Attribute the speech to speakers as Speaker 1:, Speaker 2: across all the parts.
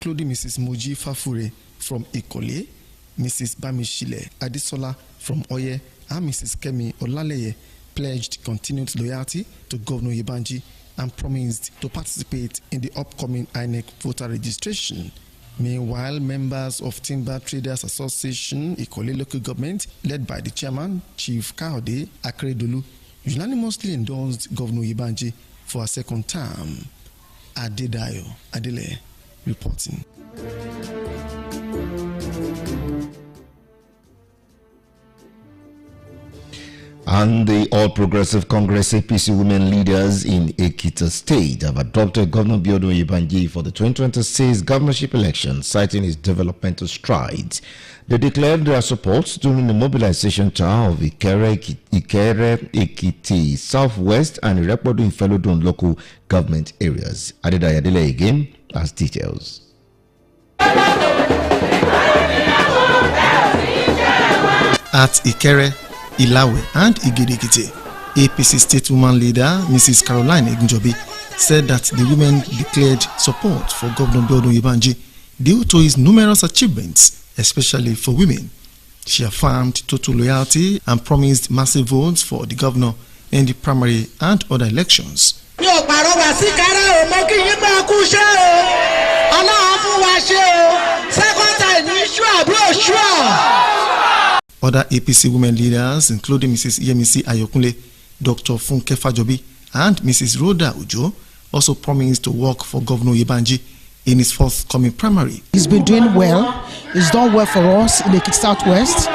Speaker 1: including Mrs. Moji Fafure from Ikole, Mrs. Bamishile Adisola from Oye, and Mrs. Kemi Olaleye pledged continued loyalty to Governor Yebanji and promised to participate in the upcoming INEC voter registration. Meanwhile, members of Timber Traders Association, Ikole local government, led by the chairman, Chief Kaode Akredolu, unanimously endorsed Governor Yebanji for a second term. Adedayo Adele reporting.
Speaker 2: And the All Progressive Congress APC women leaders in Ekiti State have adopted Governor Biodun Yebanji for the 2026 governorship election, citing his developmental strides. They declared their support during the mobilization tour of Ikere, Ekiti, Southwest, and Irepodo in Felodun local government areas. Adedayo Adele again has details.
Speaker 1: At Ikere, Ilawe and Igedekite, APC state woman leader Mrs. Caroline Egunjobi said that the women declared support for Governor Biodun Yebanji due to his numerous achievements, especially for women. She affirmed total loyalty and promised massive votes for the governor in the primary and other elections. Other APC women leaders, including Mrs. Yemisi Ayokunle, Dr. Funke Fajobi, and Mrs. Rhoda Ujo, also promised to work for Governor Yebanji in his forthcoming primary.
Speaker 3: He's been doing well. He's done well for us in the Southwest.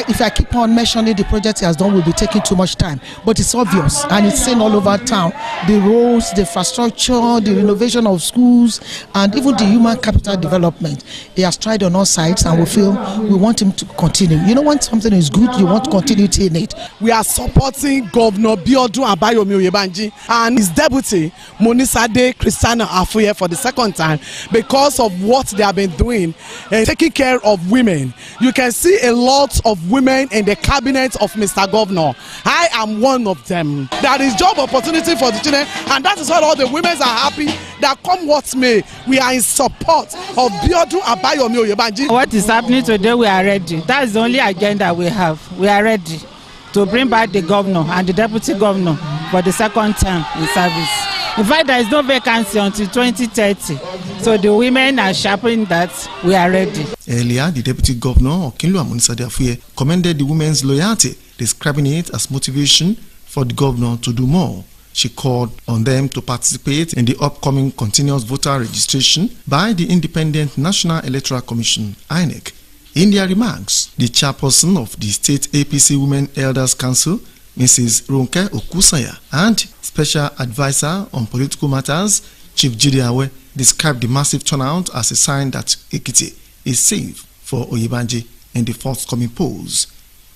Speaker 3: If I keep on mentioning the project he has done, will be taking too much time. But it's obvious, and it's seen all over town. The roads, the infrastructure, the renovation of schools, and even the human capital development. He has tried on all sides, and we feel we want him to continue. You know, when something is good, you want continuity in it.
Speaker 4: We are supporting Governor Biodun Abayomi Yebanji and his deputy, Monisade Christiana Afuye, for the second time because of what they have been doing and taking care of women. You can see a lot of women in the cabinet of Mr. Governor. I am one of them. There is job opportunity for the children, and that is why all the women are happy that come what may, we are in support of Biodun Abayomi Yebanji.
Speaker 5: What is happening today, we are ready. That's the only agenda we have. We are ready to bring back the governor and the deputy governor for the second term in service. In fact, there is no vacancy until 2030. So the women are sharpening that we are ready.
Speaker 1: Earlier, the deputy governor, Okinlu Amonisade Afuye, commended the women's loyalty, describing it as motivation for the governor to do more. She called on them to participate in the upcoming continuous voter registration by the Independent National Electoral Commission, INEC. In their remarks, the chairperson of the State APC Women Elders Council, Mrs. Ronke Okusanya, and Special Advisor on Political Matters, Chief Jidiawe, described the massive turnout as a sign that Ekiti is safe for Oyebanji in the forthcoming polls.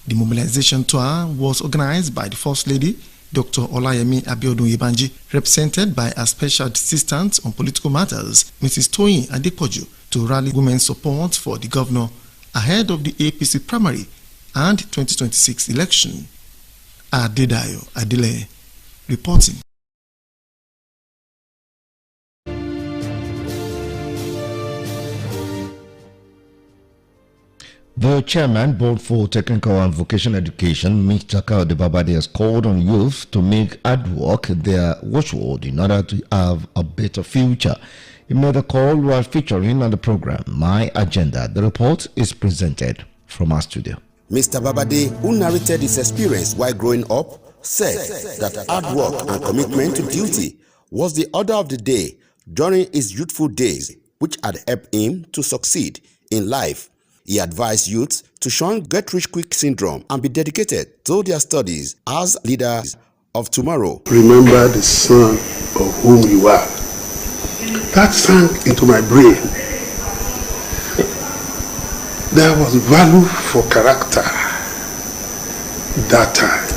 Speaker 1: The mobilization tour was organized by the First Lady, Dr. Olayemi Abiodun Yebanji, represented by a Special Assistant on Political Matters, Mrs. Toyin Adepoju, to rally women's support for the governor ahead of the APC primary and 2026 election. Adedayo Adele reporting.
Speaker 2: The chairman, Board for Technical and Vocational Education, Mr. Kaode Babade, has called on youth to make hard work their watchword in order to have a better future. He made the call while featuring on the program My Agenda. The report is presented from our studio.
Speaker 6: Mr. Babade, who narrated his experience while growing up, said that hard work and commitment to duty was the order of the day during his youthful days, which had helped him to succeed in life. He advised youths to shun get-rich-quick syndrome and be dedicated to their studies as leaders of tomorrow.
Speaker 7: Remember the son of whom you are. That sank into my brain. There was value for character that time.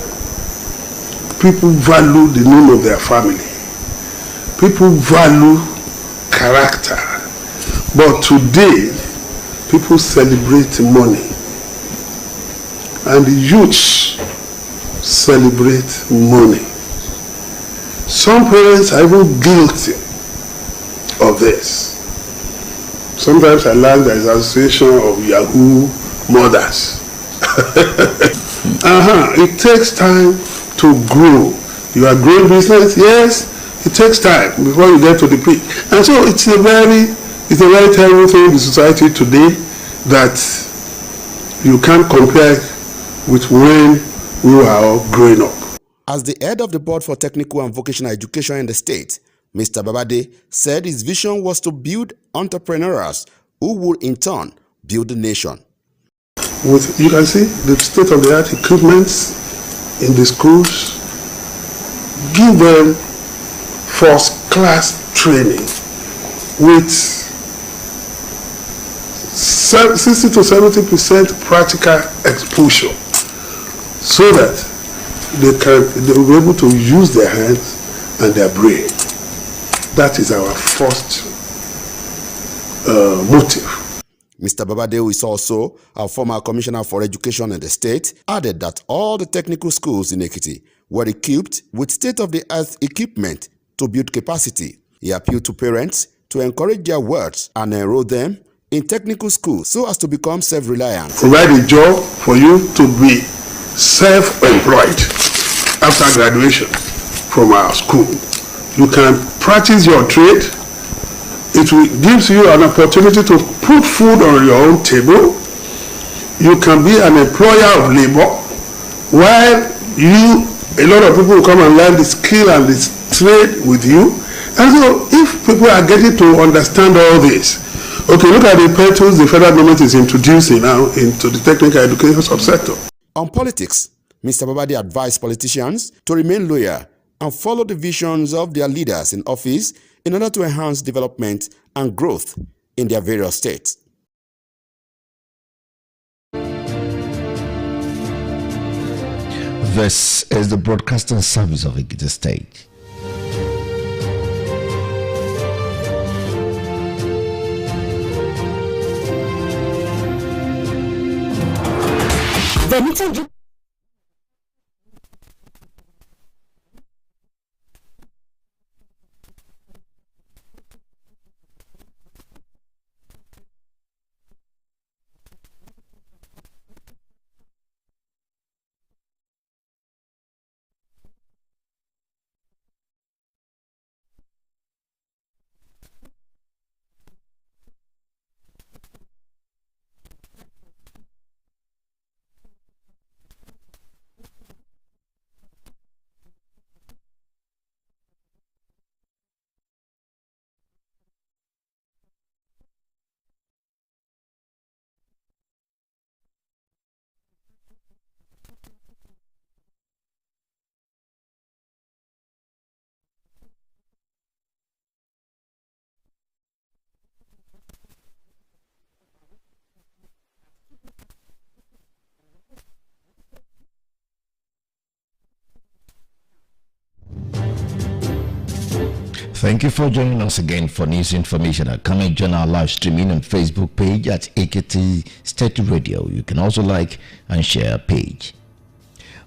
Speaker 7: People value the name of their family. People value character. But today, people celebrate money. And the youths celebrate money. Some parents are even guilty of this. Sometimes I learn there is an association of Yahoo mothers. It takes time to grow. You are growing business, yes. It takes time before you get to the peak, and so it's a very terrible thing in the society today that you can't compare with when we were all growing up.
Speaker 6: As the head of the Board for Technical and Vocational Education in the state, Mr. Babade said his vision was to build entrepreneurs who would in turn build the nation.
Speaker 7: You can see the state-of-the-art equipment in the schools. Give them first-class training with 60 to 70% practical exposure, so that they will be able to use their hands and their brain. That is our first motive.
Speaker 6: Mr. Babade, who is also a former commissioner for education in the state, added that all the technical schools in Ekiti were equipped with state-of-the-art equipment to build capacity. He appealed to parents to encourage their wards and enroll them in technical schools so as to become self-reliant.
Speaker 7: Provide a job for you to be self-employed after graduation from our school. You can practice your trade. It gives you an opportunity to put food on your own table. You can be an employer of labor, while a lot of people will come and learn the skill and the trade with you. And so if people are getting to understand all this, okay, look at the petals the federal government is introducing now into the technical education subsector.
Speaker 6: On politics, Mr. Babade advised politicians to remain loyal and follow the visions of their leaders in office in order to enhance development and growth in their various states.
Speaker 2: This is the broadcasting service of Ekiti State. Thank you for joining us again for news information. Come and join our live streaming on Facebook page at Ekiti State Radio. You can also like and share our page.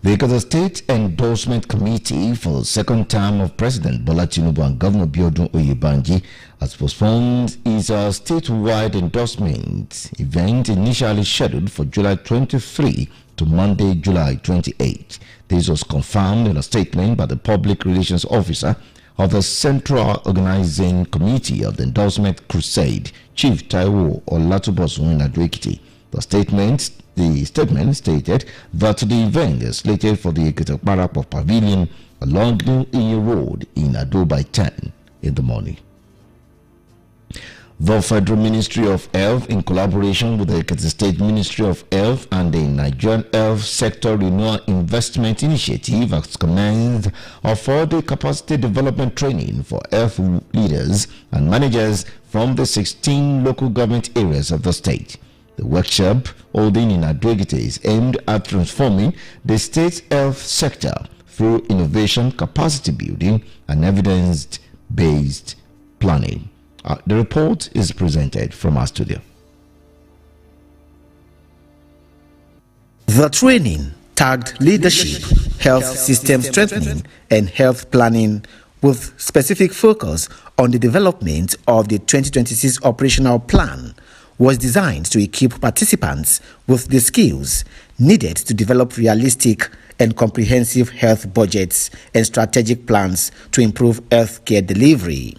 Speaker 2: The Ekiti State Endorsement Committee for the second term of President Bola Tinubu and Governor Biodun Oyebanji has postponed its statewide endorsement event initially scheduled for July 23 to Monday, July 28. This was confirmed in a statement by the Public Relations Officer of the Central Organizing Committee of the Endorsement Crusade, Chief Taiwo Olatubosun Adwekiti. The statement stated that the event is slated for the Ekiti Pavilion along New Iyi Road in Ado by 10 in the morning. The Federal Ministry of Health, in collaboration with the Ekiti State Ministry of Health and the Nigerian Health Sector Renewal Investment Initiative, has commenced a 4-day capacity development training for health leaders and managers from the 16 local government areas of the state. The workshop, holding in Adwegite, is aimed at transforming the state's health sector through innovation, capacity building, and evidence-based planning. The report is presented from our studio.
Speaker 8: The training, tagged Leadership, Health System Strengthening, and Health Planning,
Speaker 9: with specific focus on the development of the 2026 operational plan, was designed to equip participants with the skills needed to develop realistic and comprehensive health budgets and strategic plans to improve health care delivery.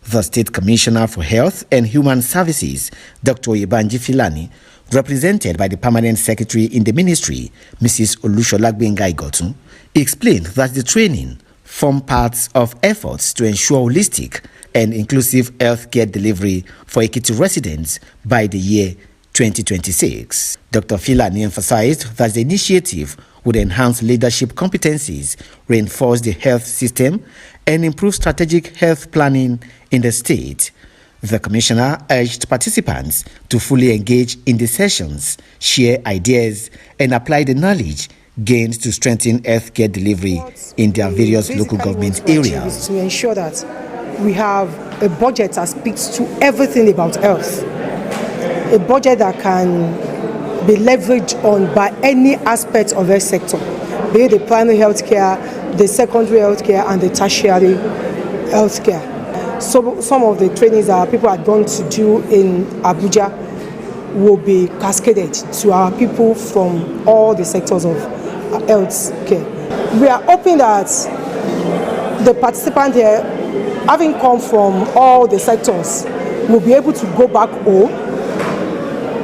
Speaker 9: The State Commissioner for Health and Human Services, Dr. Oyebanji Filani, represented by the Permanent Secretary in the Ministry, Mrs. Olushola Gbenga Igotun, explained that the training form parts of efforts to ensure holistic and inclusive healthcare delivery for Ekiti residents by the year 2026. Dr. Filani emphasized that the initiative would enhance leadership competencies, reinforce the health system, and improve strategic health planning in the state. The commissioner urged participants to fully engage in the sessions, share ideas, and apply the knowledge gained to strengthen healthcare delivery in their various local government areas.
Speaker 10: To ensure that we have a budget that speaks to everything about health, a budget that can be leveraged on by any aspect of the sector, be it the primary health care, the secondary health care, and the tertiary health care. So some of the trainings that people are going to do in Abuja will be cascaded to our people from all the sectors of health care. We are hoping that the participants here, having come from all the sectors, will be able to go back home,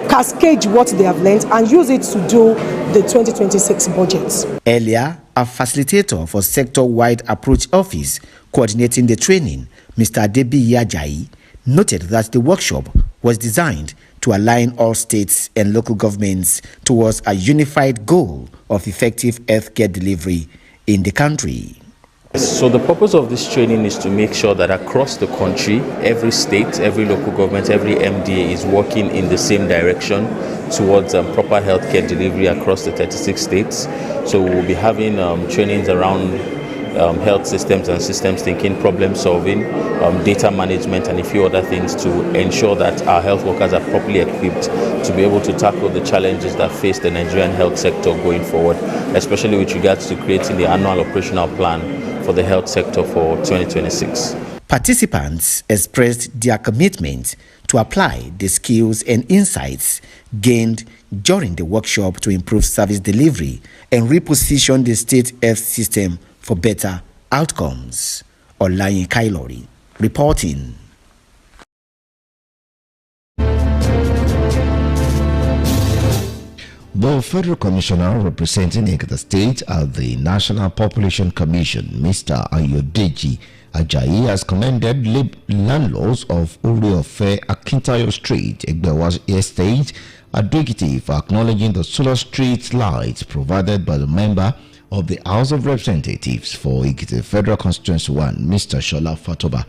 Speaker 10: cascade what they have learned, and use it to do the 2026 budget.
Speaker 9: Earlier, a facilitator for sector-wide approach office coordinating the training, Mr. Adebi Ajayi, noted that the workshop was designed to align all states and local governments towards a unified goal of effective healthcare delivery in the country.
Speaker 11: So the purpose of this training is to make sure that across the country, every state, every local government, every MDA is working in the same direction towards proper healthcare delivery across the 36 states. So we'll be having trainings around health systems and systems thinking, problem solving, data management, and a few other things to ensure that our health workers are properly equipped to be able to tackle the challenges that face the Nigerian health sector going forward, especially with regards to creating the annual operational plan for the health sector for 2026.
Speaker 9: Participants expressed their commitment to apply the skills and insights gained during the workshop to improve service delivery and reposition the state health system for better outcomes. Olayin Kailori reporting.
Speaker 2: The Federal Commissioner representing Ekiti State at the National Population Commission, Mr. Ayodeji Ajayi, has commended landlords of Oriofe Akintayo Street, Egbewa Estate, at Ekiti for acknowledging the solar street lights provided by the member of the House of Representatives for Ekiti Federal Constituency 1, Mr. Shola Fatoba.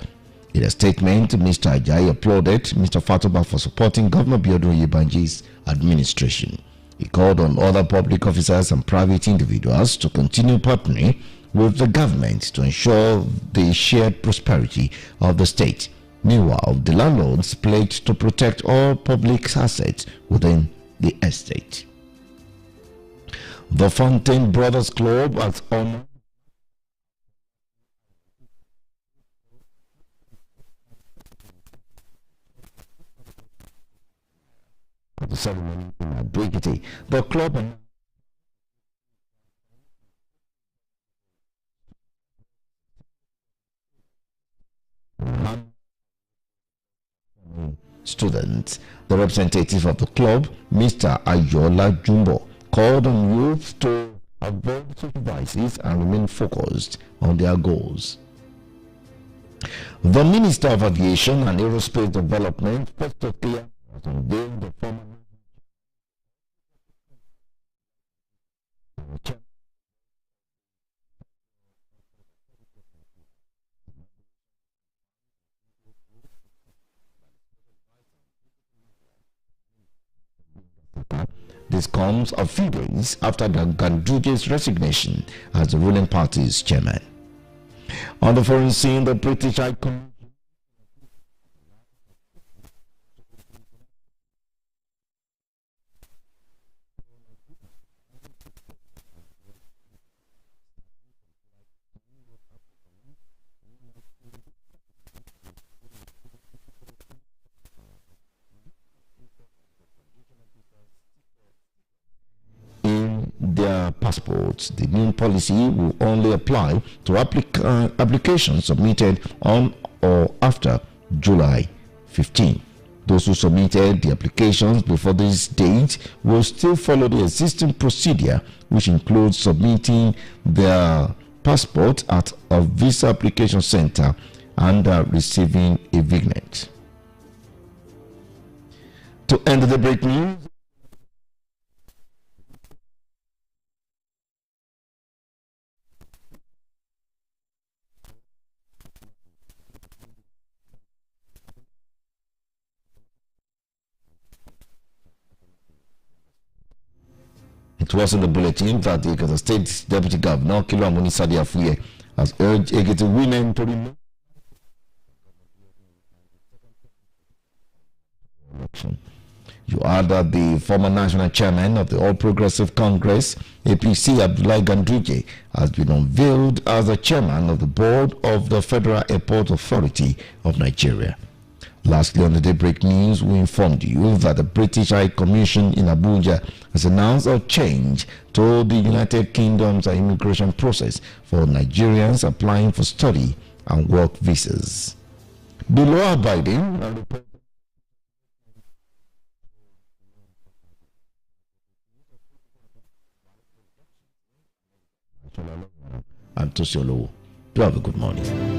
Speaker 2: In a statement, Mr. Ajayi applauded Mr. Fatoba for supporting Governor Biodun Oyebanji's administration. He called on other public officers and private individuals to continue partnering with the government to ensure the shared prosperity of the state. Meanwhile, the landlords pledged to protect all public assets within the estate. The Fountain Brothers Club has honored the ceremony in Daybreak. The club students. The representative of the club, Mr. Ayola Jumbo, called on youth to avoid such vices and remain focused on their goals. The Minister of Aviation and Aerospace Development, Festus Clear, has unveiled the former This comes a few days after the Ganduje's resignation as the ruling party's chairman. On the foreign scene, the British icon their passports. The new policy will only apply to applications submitted on or after July 15. Those who submitted the applications before this date will still follow the existing procedure, which includes submitting their passport at a visa application center and receiving a vignette. To end the break news, it was in the bulletin that the State Deputy Governor Kilo Amunisade Afuye has urged Ekiti women to remove election. You add that the former national chairman of the All Progressive Congress, APC, Abdullahi Ganduje, has been unveiled as the chairman of the board of the Federal Airport Authority of Nigeria. Lastly, on the Daybreak News, we informed you that the British High Commission in Abuja has announced a change to the United Kingdom's immigration process for Nigerians applying for study and work visas. Below abiding, a report. I'm Tosiolo. Do have a good morning.